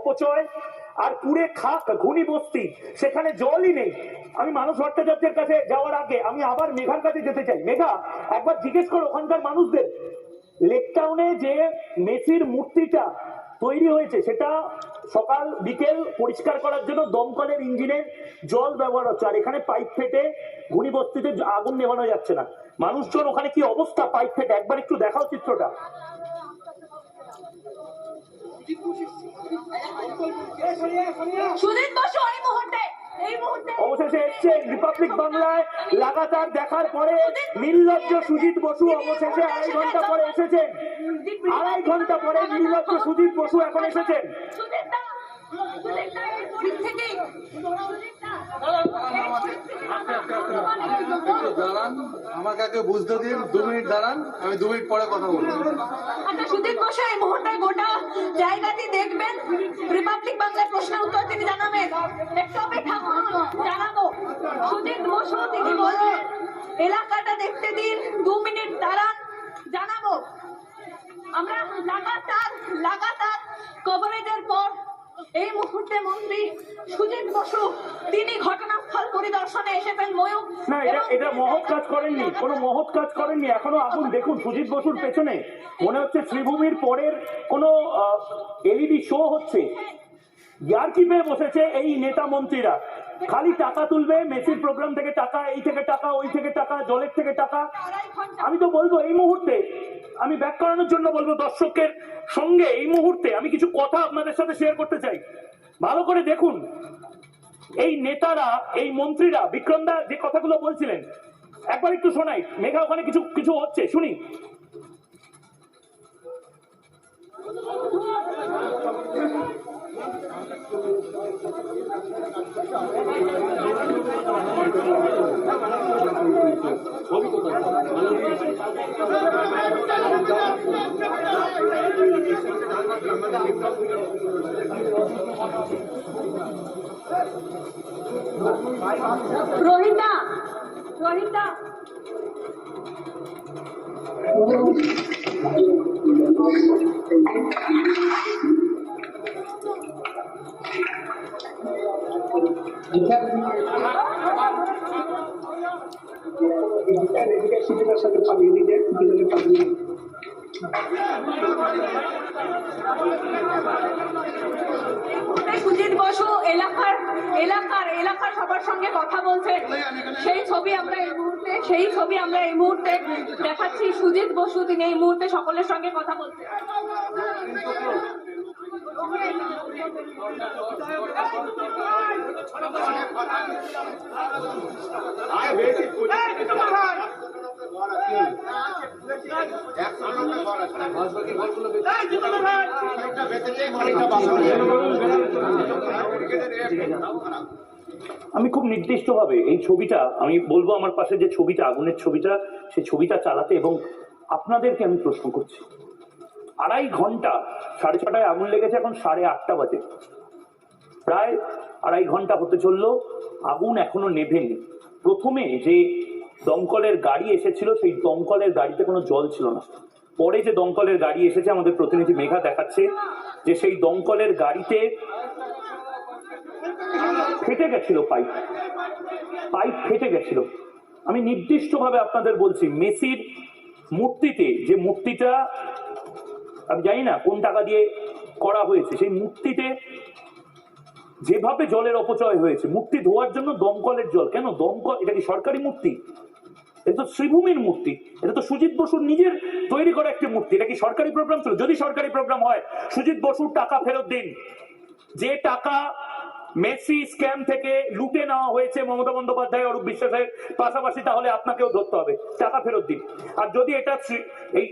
অপচয় আর পুরে খাক ঘুনি বস্তি, সেখানে জলই নেই। আমি মানস ভট্টাচার্যের কাছে যাওয়ার আগে আমি আবার মেঘার কাছে যেতে চাই। মেঘা, একবার জিজ্ঞেস করো ওখানকার মানুষদের, লেক টাউনে যে মেসির মূর্তিটা তৈরি হয়েছে সেটা সকাল বিকেল পরিষ্কার করার জন্য দমকলের ইঞ্জিনের জল ব্যবহার হচ্ছে, আর এখানে পাইপ ফেটে ঘুনি বস্তিতে আগুন নেভানো যাচ্ছে না। মানুষজন ওখানে কি অবস্থা পাইপ ফেটে, একবার একটু দেখাও চিত্রটা। অবশেষে এসছেন রিপাবলিক বাংলায়, লাগাতার দেখার পরে নির্লজ্জ সুজিত বসু অবশেষে 2.5 ঘন্টা পরে এসেছেন। 2.5 ঘন্টা পরে নির্লজ্জ সুজিত বসু এখন এসেছেন। দাঁড়ান, আমাকে আগে বুঝতে দিন, 2 মিনিট দাঁড়ান, আমি 2 মিনিট পরে কথা বলবো। আচ্ছা, সুদীপ বসু এই মুহূর্তে গোটা জায়গাটি দেখবেন, রিপাবলিক বাংলার প্রশ্নের উত্তর তিনি জানাবেন। একটু অপেক্ষা করুন, জানাবো। সুদীপ বসু তিনি বলবেন এলাকাটা দেখতে দিন, 2 মিনিট দাঁড়ান, জানাবো। আমরা লাগাতার কভারেজের পর এই মুহূর্তে মন্ত্রী সুজিত বসু তিনি ঘটনাস্থল পরিদর্শনে এসেছেন। ময়ূর না, এটা মহৎ কাজ করেননি, কোনো মহৎ কাজ করেননি। এখনো আগুন দেখুন সুজিত বসুর পেছনে, মনে হচ্ছে শ্রীভূমির পরের কোনো এলইডি শো হচ্ছে। ইয়ার্কি পেয়ে বসেছে এই নেতা মন্ত্রীরা, খালি টাকা তুলবে, মেসির প্রোগ্রাম থেকে টাকা, এই থেকে টাকা, ওই থেকে টাকা, জলের থেকে টাকা। আমি তো বলবো এই মুহূর্তে, আমি ব্যাক করানোর জন্য বলবো দর্শকের সঙ্গে, এই মুহূর্তে আমি কিছু কথা আপনাদের সাথে শেয়ার করতে চাই। ভালো করে দেখুন, এই নেতারা, এই মন্ত্রীরা, বিক্রমদা যে কথাগুলো বলছিলেন একবার একটু শোনাই। মেঘা, ওখানে কিছু কিছু হচ্ছে, শুনি। রোহিতা সুজিত বসু এলাকার সবার সঙ্গে কথা বলছেন, সেই ছবি আমরা এই মুহূর্তে দেখাচ্ছি। সুজিত বসু তিনি এই মুহূর্তে সকলের সঙ্গে কথা বলছেন। আমি খুব নির্দিষ্টভাবে এই ছবিটা আমি বলবো, আমার পাশে যে ছবিটা, আগুনের ছবিটা, সেই ছবিটা চালাতে, এবং আপনাদেরকে আমি প্রশ্ন করছি, 2.5 ঘন্টা, 6:30 আগুন লেগেছে, এখন 8:30 বাজে, প্রায় 2.5 ঘন্টা হতে চললো, আগুন এখনো নেভেনি। প্রথমে যে দমকলের গাড়ি এসেছিল, সেই দমকলের গাড়িতে কোনো জল ছিল না। পরে যে দমকলের গাড়ি এসেছে, আমাদের প্রতিনিধি মেঘা দেখাচ্ছে যে সেই দমকলের গাড়িতে ফেটে গেছিল, পাইপ ফেটে গেছিল। আমি নির্দিষ্টভাবে আপনাদের বলছি, মেসির মূর্তিতে, যে মূর্তিটা আমি জানি না কোন টাকা দিয়ে করা হয়েছে, সেই মূর্তিতে যেভাবে জলের অপচয় হয়েছে, মূর্তি ধোয়ার জন্য দমকলের জল কেন? দমকল এটা কি সরকারি মূর্তি? এটা তো শ্রীভূমির মূর্তি, এটা তো সুজিত বসুর নিজের তৈরি করা একটি মূর্তি। এটা কি সরকারি প্রোগ্রাম ছিল? যদি সরকারি প্রোগ্রাম হয়, সুজিত বসুর টাকা ফেরত দিন। যে টাকা মেসি স্ক্যাম থেকে লুটে নেওয়া হয়েছে মমতা বন্দ্যোপাধ্যায়, অরূপ বিশ্বাসের পাশাপাশি, তাহলে আপনাকেও ধরতে হবে, টাকা ফেরত দিন। আর যদি এটা এই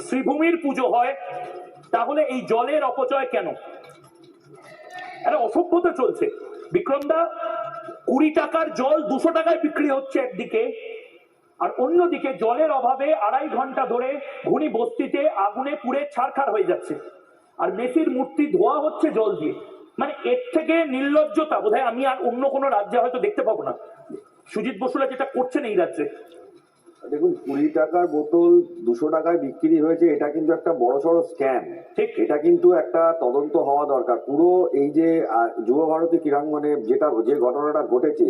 শ্রীভূমির পুজো হয়, তাহলে এই জলের অপচয় কেন? একটা অসভ্যতা চলছে। বিক্রমদা, 20 টাকার জল 200 টাকায় বিক্রি হচ্ছে একদিকে, আর অন্যদিকে জলের অভাবে 2.5 ঘন্টা ধরে ঘুনি বস্তিতে আগুনে পুড়ে ছারখার হয়ে যাচ্ছে, আর মেসির মূর্তি ধোয়া হচ্ছে জল দিয়ে। মানে এর থেকে নির্লজ্জতা বোধহয় আমি আর অন্য কোনো রাজ্যে হয়তো দেখতে পাবো না। সুজিত বসুরা যেটা করছেন এই রাজ্যে, দেখুন, 20 টাকার বোতল 200 টাকায় বিক্রি হয়েছে, এটা কিন্তু একটা বড়সড় স্ক্যাম। ঠিক। এটা কিন্তু একটা তদন্ত হওয়া দরকার। পুরো এই যে যুব ভারতী ক্রীড়াঙ্গনে যে ঘটনাটা ঘটেছে,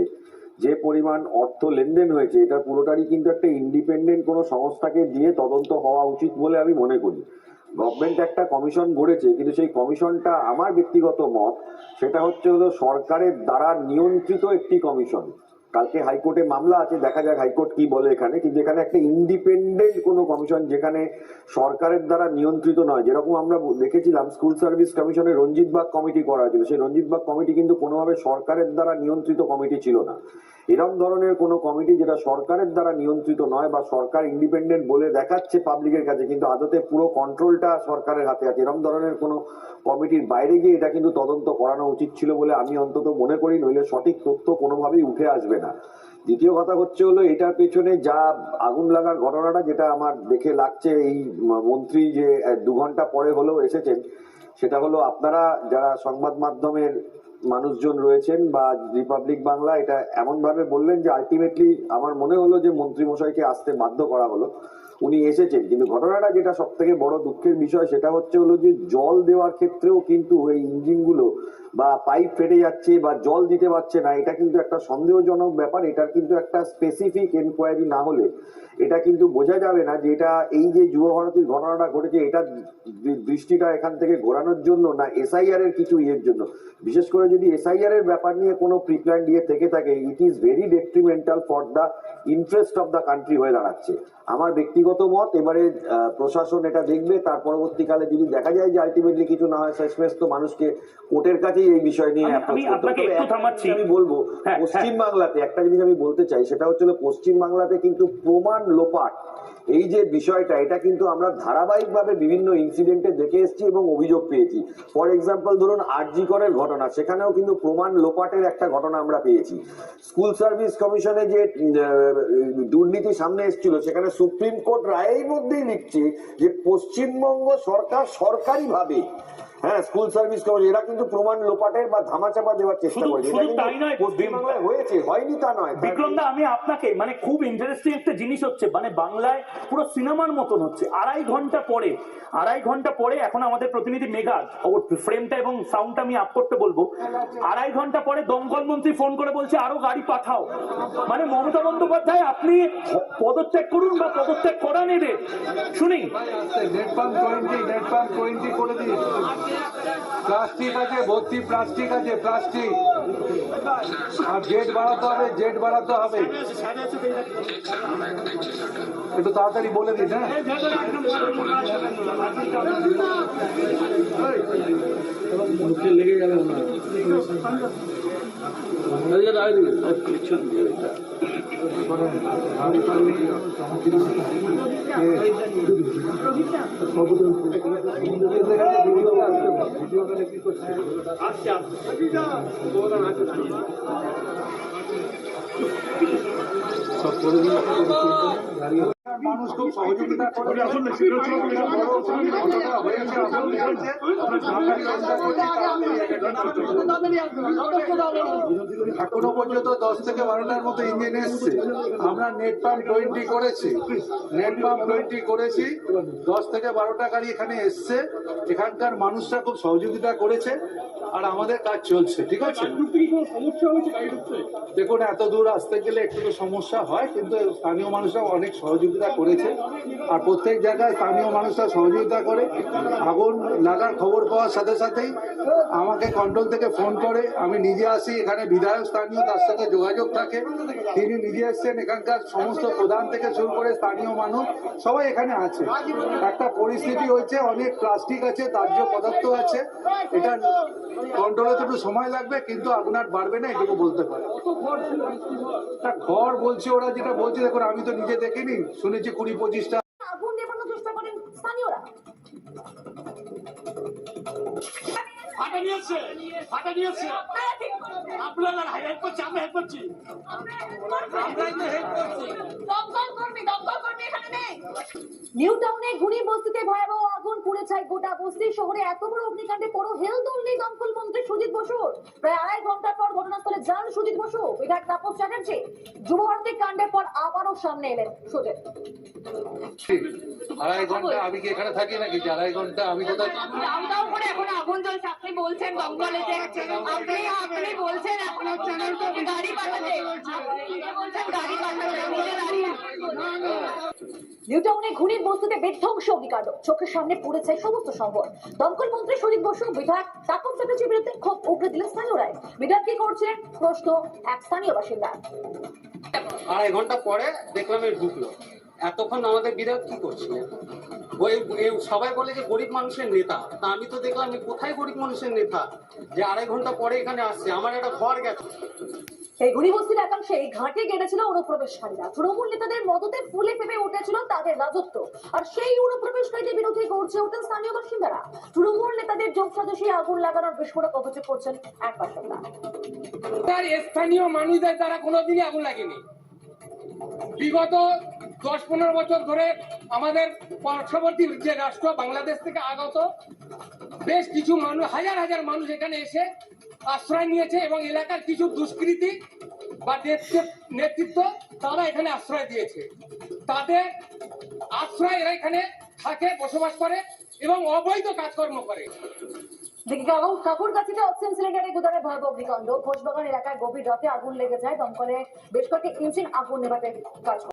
যে পরিমাণ অর্থ লেনদেন হয়েছে, এটা পুরোটারই কিন্তু একটা ইন্ডিপেন্ডেন্ট কোনো সংস্থাকে দিয়ে তদন্ত হওয়া উচিত বলে আমি মনে করি। গভর্নমেন্ট একটা কমিশন গড়েছে, কিন্তু সেই কমিশনটা, আমার ব্যক্তিগত মত, সেটা হলো সরকারের দ্বারা নিয়ন্ত্রিত একটি কমিশন। কালকে হাইকোর্টে মামলা আছে, দেখা যাক হাইকোর্ট কি বলে এখানে। কিন্তু এখানে একটা ইন্ডিপেন্ডেন্ট কোনো কমিশন, যেখানে সরকারের দ্বারা নিয়ন্ত্রিত নয়। যেরকম আমরা দেখেছিলাম স্কুল সার্ভিস কমিশনে রঞ্জিত বাগ কমিটি করা হয়েছিল, সেই রঞ্জিত বাগ কমিটি কিন্তু কোনোভাবে সরকারের দ্বারা নিয়ন্ত্রিত কমিটি ছিল না। এরকম ধরনের কোনো কমিটি যেটা সরকারের দ্বারা নিয়ন্ত্রিত নয়, বা সরকার ইন্ডিপেন্ডেন্ট বলে দেখাচ্ছে পাবলিকের কাছে, কিন্তু আদতে পুরো কন্ট্রোলটা সরকারের হাতে আছে, এরকম ধরনের কোনো কমিটির বাইরে গিয়ে এটা কিন্তু তদন্ত করানো উচিত ছিল বলে আমি অন্তত মনে করি, নইলে সঠিক তথ্য কোনোভাবেই উঠে আসবে না। দ্বিতীয় কথা হলো এটার পেছনে যা আগুন লাগার ঘটনাটা, যেটা আমার দেখে লাগছে, এই মন্ত্রী যে 2 ঘন্টা পরে হলেও এসেছেন, সেটা হলো আপনারা যারা সংবাদ মাধ্যমের মানুষজন রয়েছেন বা রিপাবলিক বাংলা, এটা এমন ভাবে বললেন যে আলটিমেটলি আমার মনে হলো যে মন্ত্রী মশাইকে আসতে বাধ্য করা হলো। উনি এসেছেন, কিন্তু ঘটনাটা যেটা সব থেকে বড় দুঃখের বিষয়, সেটা হলো যে জল দেওয়ার ক্ষেত্রেও কিন্তু এই ইঞ্জিনগুলো বা পাইপ ফেটে যাচ্ছে বা জল দিতে পারছে না। এটা কিন্তু একটা সন্দেহজনক ব্যাপার। এটার কিন্তু একটা স্পেসিফিক এনকোয়ারি না হলে এটা কিন্তু বোঝা যাবে না যে এটা, এই যে যুব ভারতীর ঘটনাটা ঘটেছে, এটা দৃষ্টিটা এখান থেকে ঘোরানোর জন্য না এসআইআর এর কিছু ইয়ের জন্য। বিশেষ করে যদি এসআইআর এর ব্যাপার নিয়ে কোনো প্রিপ্ল্যান দিয়ে থেকে থাকে, it is very detrimental for the interest of the country হয়ে দাঁড়াচ্ছে। আমার ব্যক্তিগত মত, এবারে প্রশাসন এটা দেখবে, তার পরবর্তীকালে যদি দেখা যায় যে আলটিমেটলি কিছু না হয়, শেষমেশ তো মানুষকে কোর্টের কাছেই এই বিষয় নিয়ে আমি আপনাকে একটু থামাচ্ছি। আমি বলবো, হ্যাঁ, পশ্চিম বাংলাতে একটা জিনিস আমি বলতে চাই, সেটা হলো পশ্চিম বাংলাতে কিন্তু প্রমাণ লোপাট, এই যে বিষয়টা, এটা কিন্তু আমরা ধারাবাহিকভাবে বিভিন্ন ইনসিডেন্টে দেখে এসেছি এবং অভিযোগ পেয়েছি। ফর এক্সাম্পল ধরুন আরজি করের ঘটনা, সেখানেও কিন্তু প্রমাণ লোপাটের একটা ঘটনা আমরা পেয়েছি। স্কুল সার্ভিস কমিশনে যে দুর্নীতি সামনে এসেছিল, সেখানে সুপ্রিম কোর্ট রায়ের মধ্যেই লিখছে যে পশ্চিমবঙ্গ সরকার সরকারিভাবে, হ্যাঁ, স্কুল সার্ভিস কমিশন, এরা কিন্তু প্রমাণ লোপাটের বা ধামাচাপা দেওয়ার চেষ্টা করেছে। শুধু তাই নয়, পশ্চিমবাংলায় হয়েছে, হয়নি তা নয়। বিক্রম দা, আমি আপনাকে খুব ইন্টারেস্টিং একটা জিনিস হচ্ছে, বাংলায় পুরো সিনেমার মতন হচ্ছে। 2.5 ঘন্টা পরে এখন আমাদের প্রতিনিধি মেঘা, ওর ফ্রেমটা এবং সাউন্ডটা আমি আপ করতে বলবো, 2.5 ঘন্টা পরে দমকল মন্ত্রী ফোন করে বলছে আরো গাড়ি পাঠাও। মমতা বন্দ্যোপাধ্যায়, আপনি পদত্যাগ করুন বা পদত্যাগ করা নেবে। শুনি, নেট পাম্প 20 করে দিন। প্লাস্টিক আছে, ভর্তি প্লাস্টিক আছে, প্লাস্টিক। আর জেট বাড়াতে হবে। একটু তাড়াতাড়ি বলে দিন। হ্যাঁ, মুখে লেগে যাবে না। মানুষ খুব সহযোগিতা করে। এখনো পর্যন্ত 10 থেকে 12টার মতো ইঞ্জিন এসছে। আমরা নেট পাম্প 20 করেছি, 10 থেকে 12টা গাড়ি এখানে এসছে। এখানকার মানুষরা খুব সহযোগিতা করেছে, আর আমাদের কাজ চলছে। ঠিক আছে, দেখুন এত দূর আসতে গেলে একটু তো সমস্যা হয়, কিন্তু স্থানীয় মানুষরা অনেক সহযোগিতা করেছে। আর প্রত্যেক জায়গায় স্থানীয় মানুষরা সহযোগিতা করে। আগুন লাগার খবর পাওয়ার সাথে সাথেই আমাকে কন্ট্রোল থেকে ফোন করে, আমি নিজে আসি। এখানে বিধায়ক স্থানীয়, তার সাথে যোগাযোগ থাকে, তিনি নিজে এসছেন। এখানকার সমস্ত প্রধান থেকে শুরু করে স্থানীয় মানুষ সবাই এখানে আছে। একটা পরিস্থিতি হয়েছে, অনেক প্লাস্টিক আছে, দাহ্য পদার্থ আছে, এটা কন্ট্রোল হতে একটু সময় লাগবে, কিন্তু আগুন আর বাড়বে না, এটুকু বলতে পারে। ঘর বলছে ওরা, যেটা বলছে, দেখুন আমি তো নিজে দেখিনি, শুনেছি 20-25টা। আগুন নেভানোর চেষ্টা করেন স্থানীয়রা। আপনারা হেল্প করছে, আমরা হেল্প করছি। দমকল কর্মী এখানে নেই। নিউ টাউনে ঘুরি বস্তিতে ভয়াবহ আগুন, পুড়ে ছাই গোটা বস্তি। শহরে এত বড় অগ্নিকাণ্ডে পড়ো হেলদোল নেই দমকল মন্ত্রী সুজিত বসুর। প্রায় 2.5 ঘন্টা পর ঘটনাস্থলে যান সুজিত বসু, বিধায়ক তাপস চ্যাটার্জি। যুব ভারতী কাণ্ডের পর আবারও সামনে এলেন সুজিত। 2.5 ঘন্টা আমি কি এখানে থাকি নাকি? 2.5 ঘন্টা আমি কোথায়? দাও দাও করে এখন আগুন জ্বলছে, আপনি বলছেন দমকলে যে আপনি বলছেন এখন গাড়ি পাঠাতে, আপনি বলছেন গাড়ি পাঠাতে, নিজে দাঁড়িয়ে নিউ টাউনে ঘুড়ির বস্তুতে বিধ্বংসী অগ্নিকাণ্ড, চোখের সামনে পড়েছে সমস্ত সম্পদ। দমকল মন্ত্রী সুজিত বসু, বিধায়ক তাপস চ্যাটার্জির বিরুদ্ধে ক্ষোভ উগরে দিলেন স্থানীয়রাই। বিধায়ক কি করছিলেন প্রশ্ন এক স্থানীয় বাসিন্দা। 2.5 ঘন্টা পরে দেখলাম এর ঢুকলো। এতক্ষণ আমাদের বিধায়ক কি করছিলেন? সবাই বলে যে গরিব মানুষের নেতা, তা আমি তো দেখলাম কোথায় গরিব মানুষের নেতা যে 2.5 ঘন্টা পরে এখানে আসছে। আমার একটা ঘর গেছে। এই ঘুড়ি বস্তির একাংশে ঘাটে গেড়েছিল অনুপ্রবেশকারীরা। তৃণমূল নেতাদের মদতে ফুলে ফেপে উঠেছিল তাদের রাজত্ব, আর সেই অনুপ্রবেশকারীদের বিরুদ্ধে গর্জে ওঠেন স্থানীয় বাসিন্দারা। তৃণমূল নেতাদের যোগসাজশে আগুন লাগানোর বিস্ফোরক অভিযোগ করছেন এক বাসিন্দা। তার স্থানীয় মানুষদের দ্বারা কোনোদিনই আগুন লাগেনি। বিগত 10-15 বছর ধরে আমাদের পার্শ্ববর্তী যে রাষ্ট্র বাংলাদেশ থেকে আগত বেশ কিছু মানুষ, হাজার হাজার মানুষ এখানে এসে আশ্রয় নিয়েছে, এবং এলাকার কিছু দুষ্কৃতী বা নেতৃত্ব তারা এখানে আশ্রয় দিয়েছে। তাদের আশ্রয় এরা এখানে থাকে, বসবাস করে এবং অবৈধ কাজকর্ম করে। কাকুরগাছিতে অক্সিজেন সিলিন্ডারের গুদামে ভয়াবহ অগ্নিকাণ্ড। ঘোষবাগান এলাকায় গভীর রাতে আগুন লেগে যায়। দমকলে বেশ কয়েকটি ইঞ্জিন আগুন নেভাতে কাজ করে।